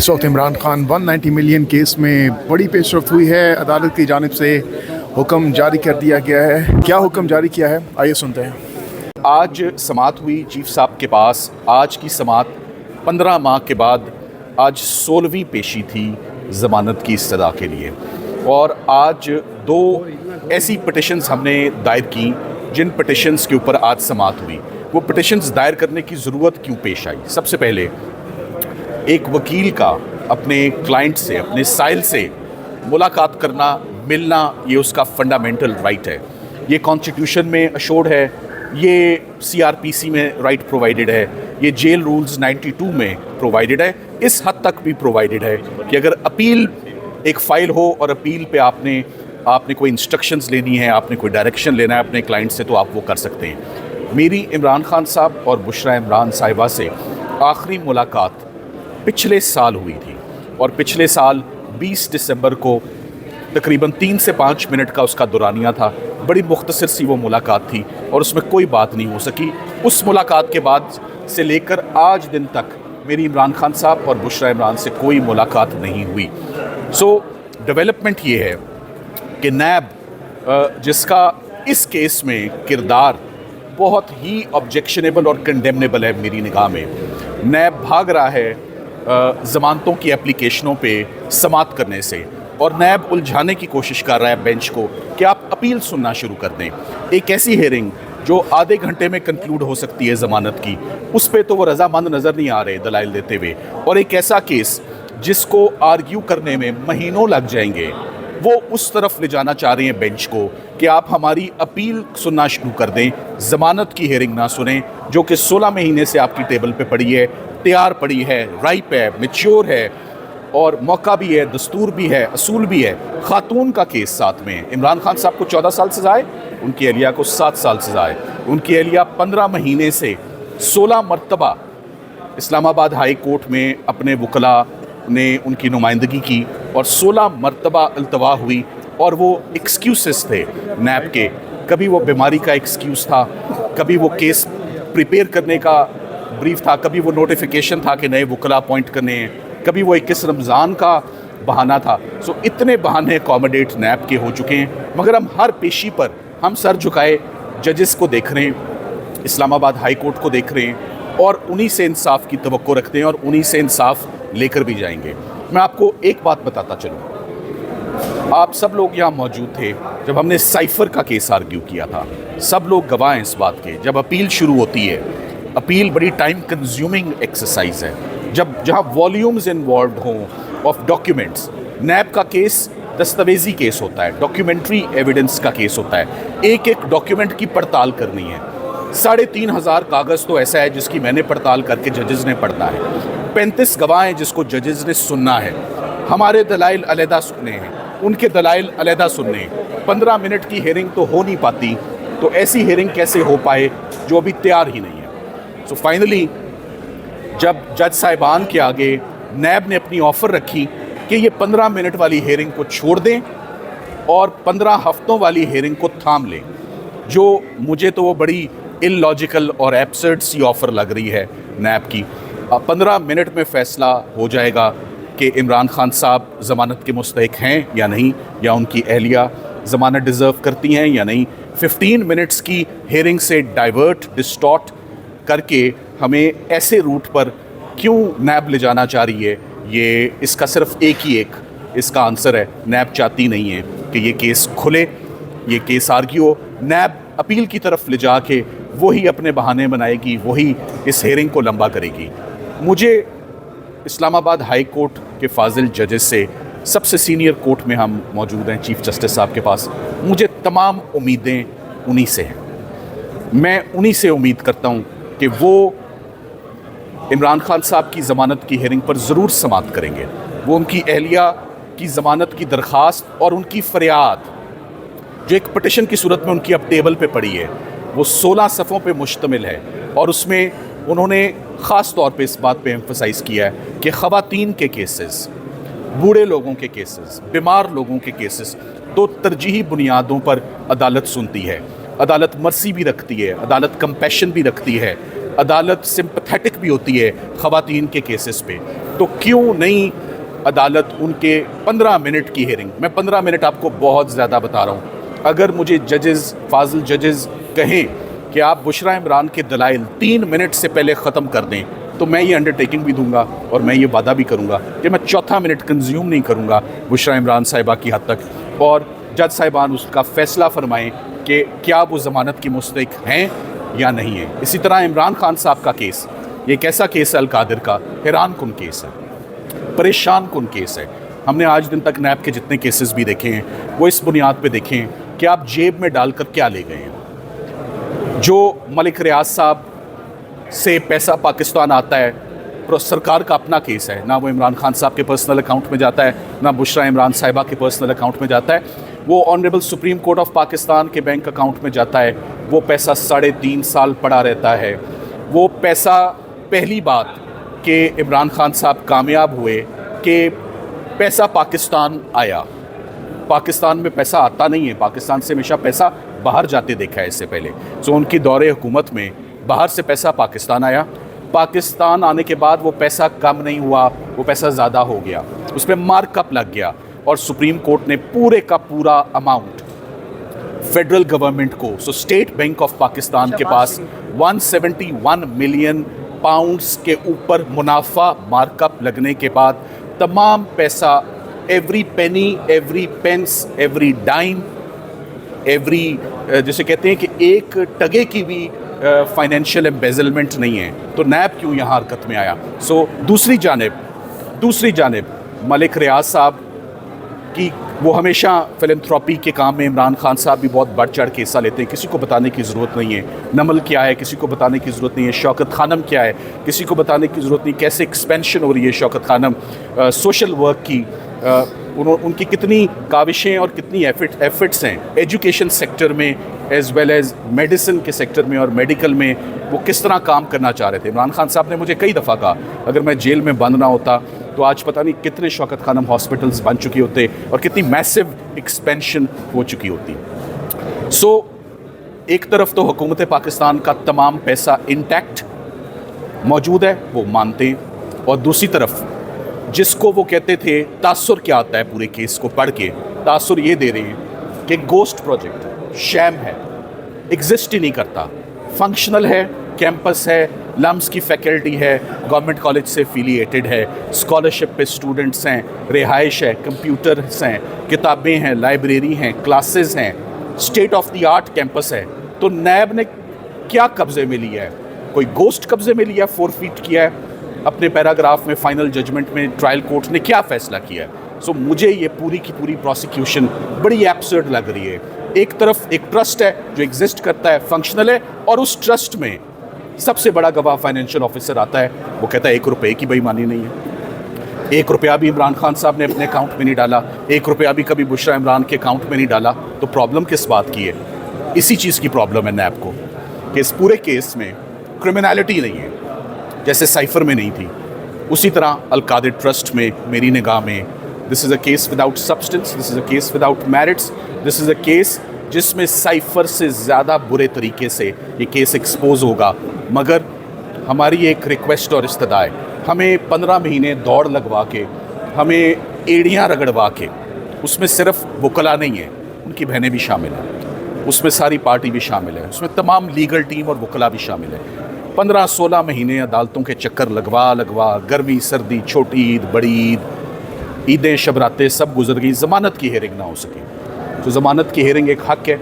इस वक्त Imran Khan 190 million case में बड़ी पेशरफ्त हुई है। अदालत की जानिब से हुक्म जारी कर दिया गया है। क्या हुक्म जारी किया है, आइए सुनते हैं। आज समात हुई चीफ साहब के पास। आज की समात 15 माह के बाद आज 16वीं पेशी थी ज़मानत की इस्तदा के लिए। और आज 2 ऐसी पिटिशन्स हमने दायर की जिन पिटिशन्स के ऊपर आज समात हुई। वो पिटिशन्स दायर करने की ज़रूरत क्यों पेश आई? सबसे पहले एक वकील का अपने क्लाइंट से, अपने साइल से मुलाकात करना, मिलना, ये उसका फंडामेंटल राइट है। ये कॉन्स्टिट्यूशन में अशोर्ड है, ये CRPC में राइट प्रोवाइडेड है, ये जेल रूल्स 92 में प्रोवाइडेड है। इस हद तक भी प्रोवाइडेड है कि अगर अपील एक फ़ाइल हो और अपील पे आपने कोई इंस्ट्रक्शंस लेनी है, आपने कोई डायरेक्शन लेना है अपने क्लाइंट से, तो आप वो कर सकते हैं। मेरी इमरान खान साहब और बुशरा इमरान साहिबा से आखिरी मुलाकात पिछले साल हुई थी और पिछले साल 20 दिसंबर को तकरीबन 3 से 5 मिनट का उसका दुरानिया था। बड़ी मुख्तसर सी वो मुलाकात थी और उसमें कोई बात नहीं हो सकी। उस मुलाकात के बाद से लेकर आज दिन तक मेरी इमरान खान साहब और बुशरा इमरान से कोई मुलाकात नहीं हुई। डेवलपमेंट ये है कि नैब, जिसका इस केस में किरदार बहुत ही ऑब्जेक्शनेबल और कंडेमनेबल है मेरी निगाह में, नैब भाग रहा है ज़मानतों की एप्लीकेशनों पे समात करने से और नैब उलझाने की कोशिश कर रहा है बेंच को कि आप अपील सुनना शुरू कर दें। एक ऐसी हेयरिंग जो आधे घंटे में कंक्लूड हो सकती है ज़मानत की, उस पे तो वो रज़ामंद नज़र नहीं आ रहे दलाइल देते हुए। और एक ऐसा केस जिसको आर्ग्यू करने में महीनों लग जाएंगे, वो उस तरफ ले जाना चाह रहे हैं बेंच को कि आप हमारी अपील सुनना शुरू कर दें, ज़मानत की हेयरिंग ना सुने, जो कि 16 महीने से आपकी टेबल पे पड़ी है, तैयार पड़ी है, राइप है, मैच्योर है और मौका भी है, दस्तूर भी है, असूल भी है। खातून का केस साथ में, इमरान खान साहब को 14 साल सज़ा है, उनकी अहलिया को 7 साल सज़ा है। उनकी अहलिया 15 महीने से 16 मरतबा इस्लामाबाद हाई कोर्ट में अपने वकला ने उनकी नुमाइंदगी की और 16 मरतबा अल्तवा हुई और वो एक्सक्यूज़ थे नैब के। कभी वो बीमारी का एक्सक्यूज़ था, कभी वो केस प्रिपेयर करने का ब्रीफ था, कभी वो नोटिफिकेशन था कि नए वकला अपॉइंट करने हैं, कभी वो 21 रमज़ान का बहाना था। इतने बहाने अकोमोडेट नैब के हो चुके हैं, मगर हम हर पेशी पर हम सर झुकाए जजेस को देख रहे हैं, इस्लामाबाद हाई कोर्ट को देख रहे हैं और उन्हीं से इंसाफ की तवक्को रखते हैं और उन्हीं से इंसाफ लेकर भी जाएंगे। मैं आपको एक बात बताता चलूँ, आप सब लोग यहाँ मौजूद थे जब हमने साइफ़र का केस आर्ग्यू किया था। सब लोग गवाह हैं इस बात के। जब अपील शुरू होती है, अपील बड़ी टाइम कंज्यूमिंग एक्सरसाइज है, जहाँ वॉल्यूम्स इन्वॉल्व हों ऑफ डॉक्यूमेंट्स। नैब का केस दस्तावेजी केस होता है, डॉक्यूमेंट्री एविडेंस का केस होता है। एक एक डॉक्यूमेंट की पड़ताल करनी है। 3500 कागज़ तो ऐसा है जिसकी मैंने पड़ताल करके जजेस ने पढ़ना है। 35 गवाह हैं जिसको जजेस ने सुनना है। हमारे दलाइल अलहदा सुनने हैं, उनके दलाइल अलहदा सुनने हैं। 15 मिनट की हेयरिंग तो हो नहीं पाती, तो ऐसी हेयरिंग कैसे हो पाए जो अभी तैयार ही नहीं है। फाइनली जब जज साहिबान के आगे नैब ने अपनी ऑफ़र रखी कि ये 15 मिनट वाली हेयरिंग को छोड़ दें और 15 हफ्तों वाली हेयरिंग को थाम लें, जो मुझे तो वो बड़ी इलॉजिकल और एब्सर्ड सी ऑफ़र लग रही है नैब की। 15 मिनट में फ़ैसला हो जाएगा कि इमरान खान साहब ज़मानत के मुस्तहिक हैं या नहीं, या उनकी अहलिया ज़मानत डिज़र्व करती हैं या नहीं। 15 मिनट्स की हेयरिंग से डाइवर्ट, डिस्टॉर्ट करके हमें ऐसे रूट पर क्यों नैब ले जाना चाह रही है, ये इसका सिर्फ एक इसका आंसर है। नैब चाहती नहीं है कि ये केस खुले, ये केस आर्ग्यू हो। नैब अपील की तरफ ले जाके वही अपने बहाने बनाएगी, वही इस हेयरिंग को लंबा करेगी। मुझे इस्लामाबाद हाई कोर्ट के फाजिल जजेस से, सबसे सीनियर कोर्ट में हम मौजूद हैं चीफ जस्टिस साहब के पास, मुझे तमाम उम्मीदें उन्हीं से हैं। मैं उन्हीं से उम्मीद करता हूँ कि वो इमरान खान साहब की ज़मानत की हेयरिंग पर ज़रूर समात करेंगे। वो उनकी अहलिया की ज़मानत की दरख्वास्त और उनकी फ़रियाद, जो एक पिटिशन की सूरत में उनकी अब टेबल पे पड़ी है, वो 16 सफ़ों पे मुश्तमिल है और उसमें उन्होंने ख़ास तौर पे इस बात पे एम्फसाइज़ किया है कि ख़वातीन के केसेस, बूढ़े लोगों के केसेस, बीमार लोगों के केसेस तो तरजीही बुनियादों पर अदालत सुनती है। अदालत मर्सी भी रखती है, अदालत कंपैशन भी रखती है, अदालत सिंपैथेटिक भी होती है ख़वातीन के केसेस पे, तो क्यों नहीं अदालत उनके 15 मिनट की हेयरिंग, मैं 15 मिनट आपको बहुत ज़्यादा बता रहा हूँ, अगर मुझे जजेस, फाजिल जजेस कहें कि आप बुशरा इमरान के दलाइल 3 मिनट से पहले ख़त्म कर दें, तो मैं ये अंडरटेकिंग भी दूंगा और मैं ये वादा भी करूंगा कि मैं चौथा मिनट कंज्यूम नहीं करूंगा बुशरा इमरान साहिबा की हद तक, और जज साहिबान उसका फ़ैसला फरमाएं कि क्या वो ज़मानत की मुस्तहिक हैं या नहीं है। इसी तरह इमरान खान साहब का केस, ये एक ऐसा केस है अलकादिर का, हैरान कुन केस है, परेशान कुन केस है। हमने आज दिन तक नैब के जितने केसेस भी देखे हैं वो इस बुनियाद पे देखें कि आप जेब में डालकर क्या ले गए हैं। जो मलिक रियाज साहब से पैसा पाकिस्तान आता है, सरकार का अपना केस है, ना वो इमरान खान साहब के पर्सनल अकाउंट में जाता है, ना बुशरा इमरान साहिबा के पर्सनल अकाउंट में जाता है, वो honourable supreme court of Pakistan के बैंक अकाउंट में जाता है। वो पैसा 3.5 साल पड़ा रहता है। वो पैसा, पहली बात कि इमरान खान साहब कामयाब हुए कि पैसा पाकिस्तान आया, पाकिस्तान में पैसा आता नहीं है, पाकिस्तान से हमेशा पैसा बाहर जाते देखा है इससे पहले। सो उनकी दौरे हुकूमत में बाहर से पैसा पाकिस्तान आया, पाकिस्तान आने के बाद वो पैसा कम नहीं हुआ, वो पैसा ज़्यादा हो गया, उस पर मार्कअप लग गया और सुप्रीम कोर्ट ने पूरे का पूरा अमाउंट फेडरल गवर्नमेंट को, सो स्टेट बैंक ऑफ पाकिस्तान के पास 171 मिलियन पाउंड्स के ऊपर मुनाफा मार्कअप लगने के बाद तमाम पैसा, every penny, every pence, every dime, every, जैसे कहते हैं कि एक टगे की भी फाइनेंशियल एम्बेजलमेंट नहीं है, तो नैब क्यों यहाँ हरकत में आया। सो दूसरी जानिब मलिक रियाज साहब की, वो हमेशा फिलंथ्रॉपी के काम में, इमरान खान साहब भी बहुत बढ़ चढ़ के हिस्सा लेते हैं, किसी को बताने की ज़रूरत नहीं है नमल क्या है, किसी को बताने की ज़रूरत नहीं है शौकत खानम क्या है, किसी को बताने की ज़रूरत नहीं कैसे एक्सपेंशन हो रही है शौकत खानम, सोशल वर्क की, उनकी कितनी काविशें और कितनी एफर्ट्स हैं एजुकेशन सेक्टर में एज़ वेल एज़ मेडिसिन के सेक्टर में और मेडिकल में, वो किस तरह काम करना चाह रहे थे। इमरान खान साहब ने मुझे कई दफ़ा कहा अगर मैं जेल में बंद ना होता तो आज पता नहीं कितने शौकत खानम हॉस्पिटल्स बन चुके होते और कितनी मैसिव एक्सपेंशन हो चुकी होती। सो एक तरफ तो हुकूमत पाकिस्तान का तमाम पैसा इंटैक्ट मौजूद है, वो मानते हैं, और दूसरी तरफ जिसको वो कहते थे, तासुर क्या आता है पूरे केस को पढ़ के, तासुर ये दे रहे हैं कि गोस्ट प्रोजेक्ट शैम है, एग्जिस्ट ही नहीं करता, फंक्शनल है, कैंपस है, लम्स की फैकल्टी है, गवर्नमेंट कॉलेज से एफिलिएटेड है, स्कॉलरशिप पे स्टूडेंट्स हैं, रिहाइश है, कंप्यूटर्स हैं, किताबें हैं, लाइब्रेरी हैं, क्लासेस हैं, state of the art campus है। तो नैब ने क्या कब्जे में लिया है? कोई गोस्ट कब्जे में लिया, 4 फीट किया है अपने पैराग्राफ में, फाइनल जजमेंट में ट्रायल कोर्ट ने क्या फ़ैसला किया है। सो मुझे ये पूरी की पूरी प्रोसिक्यूशन बड़ी एब्सर्ड लग रही है। एक तरफ एक ट्रस्ट है जो एग्जिस्ट करता है, फंक्शनल है, और उस ट्रस्ट में सबसे बड़ा गवाह फाइनेंशियल ऑफिसर आता है, वो कहता है 1 रुपये की बेईमानी नहीं है, 1 रुपया भी इमरान खान साहब ने अपने अकाउंट में नहीं डाला, 1 रुपया भी कभी बुशरा इमरान के अकाउंट में नहीं डाला। तो प्रॉब्लम किस बात की है? इसी चीज़ की प्रॉब्लम है नैब को कि इस पूरे केस में क्रिमिनलिटी नहीं है, जैसे साइफर में नहीं थी, उसी तरह अलकादिर ट्रस्ट में मेरी निगाह में this is a case without substance, this is a case without merits, this is a case जिसमें साइफर से ज़्यादा बुरे तरीके से ये केस एक्सपोज होगा। मगर हमारी एक रिक्वेस्ट और इस्तदा है, हमें 15 महीने दौड़ लगवा के, हमें एड़ियाँ रगड़वा के, उसमें सिर्फ वकला नहीं है, उनकी बहनें भी शामिल हैं, उसमें सारी पार्टी भी शामिल है, उसमें तमाम लीगल टीम और वकला भी शामिल है। 15-16 महीने अदालतों के चक्कर लगवा गर्मी सर्दी, छोटी ईद, बड़ी ईद, ईदें शबरातें सब गुजर गई, ज़मानत की हेयरिंग ना हो सकी। तो ज़मानत की हेयरिंग एक हक़ है,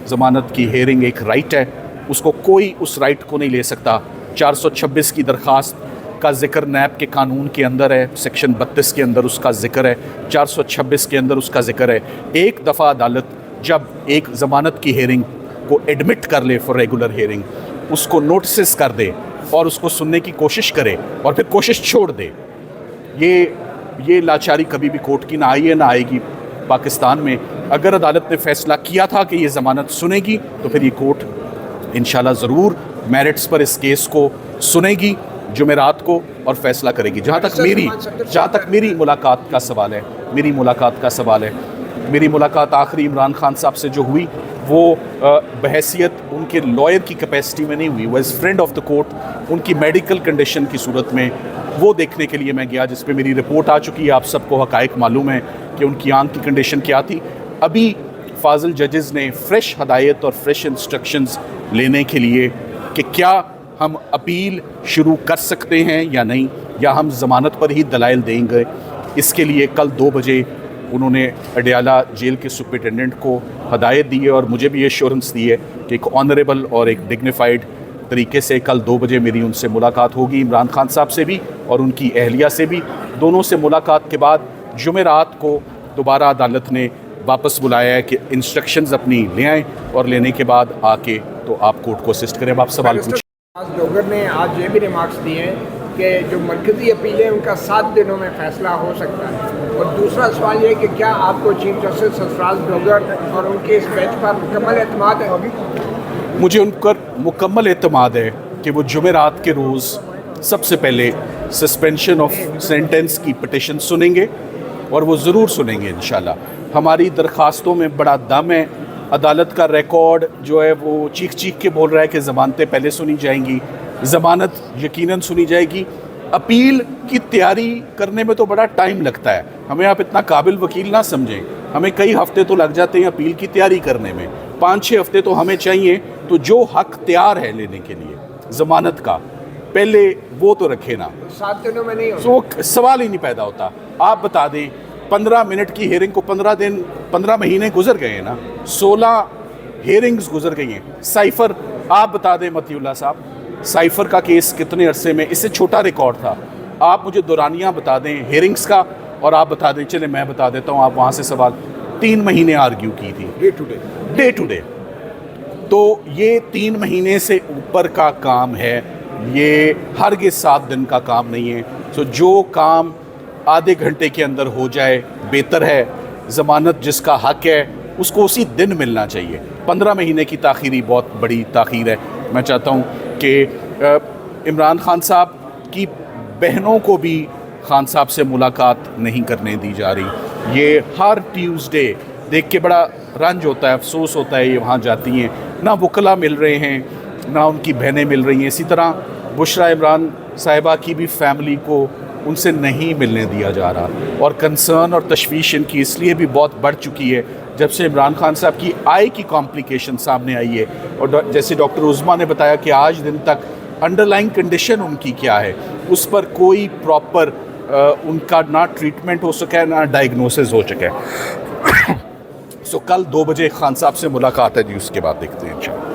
ज़मानत की हेयरिंग एक राइट है, उसको कोई उस राइट को नहीं ले सकता। 426 की दरख्वास्त का जिक्र नैब के कानून के अंदर है, सेक्शन 32 के अंदर उसका जिक्र है, 426 के अंदर उसका जिक्र है। एक दफ़ा अदालत जब एक ज़मानत की हेयरिंग को एडमिट कर ले फॉर रेगुलर हेयरिंग, उसको नोटिस कर दे और उसको सुनने की कोशिश करे और फिर कोशिश छोड़ दे, ये लाचारी कभी भी कोर्ट की ना आई है ना आएगी पाकिस्तान में। अगर अदालत ने फ़ैसला किया था कि ये ज़मानत सुनेगी तो फिर ये कोर्ट इंशाल्लाह ज़रूर मेरिट्स पर इस केस को सुनेगी जुमेरात को और फ़ैसला करेगी। जहाँ तक मेरी मुलाकात का सवाल है, मेरी मुलाकात आखिरी इमरान खान साहब से जो हुई वो बहैसियत उनके लॉयर की कैपेसिटी में नहीं हुई, वो as friend of the court उनकी मेडिकल कंडीशन की सूरत में वो देखने के लिए मैं गया, जिस पे मेरी रिपोर्ट आ चुकी है। आप सबको हकायक मालूम है कि उनकी आंख की कंडीशन क्या थी। अभी फाजिल जजेस ने फ्रेश हदायत और फ्रेश इंस्ट्रक्शंस लेने के लिए कि क्या हम अपील शुरू कर सकते हैं या नहीं, या हम ज़मानत पर ही दलाइल देंगे। इसके लिए कल 2 बजे उन्होंने अडयाला जेल के सुपरिटेंडेंट को हदायत दी है और मुझे भी एश्योरेंस दी है कि एक ऑनरेबल और एक डिग्निफाइड तरीके से कल 2 बजे मेरी उनसे मुलाकात होगी, इमरान खान साहब से भी और उनकी अहलिया से भी। दोनों से मुलाकात के बाद जुमेरात को दोबारा अदालत ने वापस बुलाया है कि इंस्ट्रक्शंस अपनी ले आएँ और लेने के बाद आके तो आप कोर्ट को असिस्ट करें। आप सवाल पूछें। डोगर ने आज ये भी रिमार्क्स दिए हैं कि जो मरकज़ी अपील है उनका 7 दिनों में फ़ैसला हो सकता है। और दूसरा सवाल ये कि क्या आपको चीफ जस्टिस सरफराज डोगर और उनके इस बेंच पर मुकम्मल एतमाद है? मुझे उन पर मुकम्मल एतमाद है कि वो जुमेरात के रोज़ सबसे पहले सस्पेंशन ऑफ सेंटेंस की पिटिशन सुनेंगे और वो ज़रूर सुनेंगे इंशाल्लाह। हमारी दरख्वास्तों में बड़ा दम है। अदालत का रिकॉर्ड जो है वो चीख चीख के बोल रहा है कि ज़मानतें पहले सुनी जाएंगी, ज़मानत यकीनन सुनी जाएगी। अपील की तैयारी करने में तो बड़ा टाइम लगता है, हमें आप इतना काबिल वकील ना समझें। हमें कई हफ्ते तो लग जाते हैं अपील की तैयारी करने में, 5-6 हफ्ते तो हमें चाहिए। तो जो हक तैयार है लेने के लिए ज़मानत का, पहले वो तो रखे ना। 7 दिनों में नहीं तो सवाल ही नहीं पैदा होता। आप बता दें 15 मिनट की हेयरिंग को 15 महीने गुजर गए हैं ना, 16 हेयरिंग्स गुजर गई हैं। साइफ़र आप बता दें मतीउल्लाह साहब, साइफ़र का केस कितने अरसे में, इससे छोटा रिकॉर्ड था। आप मुझे दौरानिया बता दें हेयरिंग्स का और आप बता दें, चले मैं बता देता हूँ, आप वहाँ से सवाल 3 महीने आर्ग्यू की थी डे टू डे। तो ये 3 महीने से ऊपर का काम है, ये हरगिज़ 7 दिन का काम नहीं है। तो जो काम आधे घंटे के अंदर हो जाए बेहतर है। ज़मानत जिसका हक है उसको उसी दिन मिलना चाहिए। 15 महीने की ताख़ीरी बहुत बड़ी ताख़ीर है। मैं चाहता हूँ कि इमरान खान साहब की बहनों को भी खान साहब से मुलाकात नहीं करने दी जा रही। ये हर ट्यूसडे देख के बड़ा रंज होता है, अफसोस होता है। ये वहाँ जाती हैं, ना वकला मिल रहे हैं, ना उनकी बहनें मिल रही हैं। इसी तरह बुशरा इमरान साहिबा की भी फैमिली को उनसे नहीं मिलने दिया जा रहा। और कंसर्न और तशवीश इनकी इसलिए भी बहुत बढ़ चुकी है जब से इमरान खान साहब की आई की कॉम्प्लिकेशन सामने आई है। और जैसे डॉक्टर उज़मा ने बताया कि आज दिन तक अंडरलाइंग कंडीशन उनकी क्या है, उस पर कोई प्रॉपर उनका ना ट्रीटमेंट हो सका है, ना डायग्नोसिस हो सका है। सो कल 2 बजे खान साहब से मुलाकात है जी, उसके बाद देखते हैं इंशाल्लाह।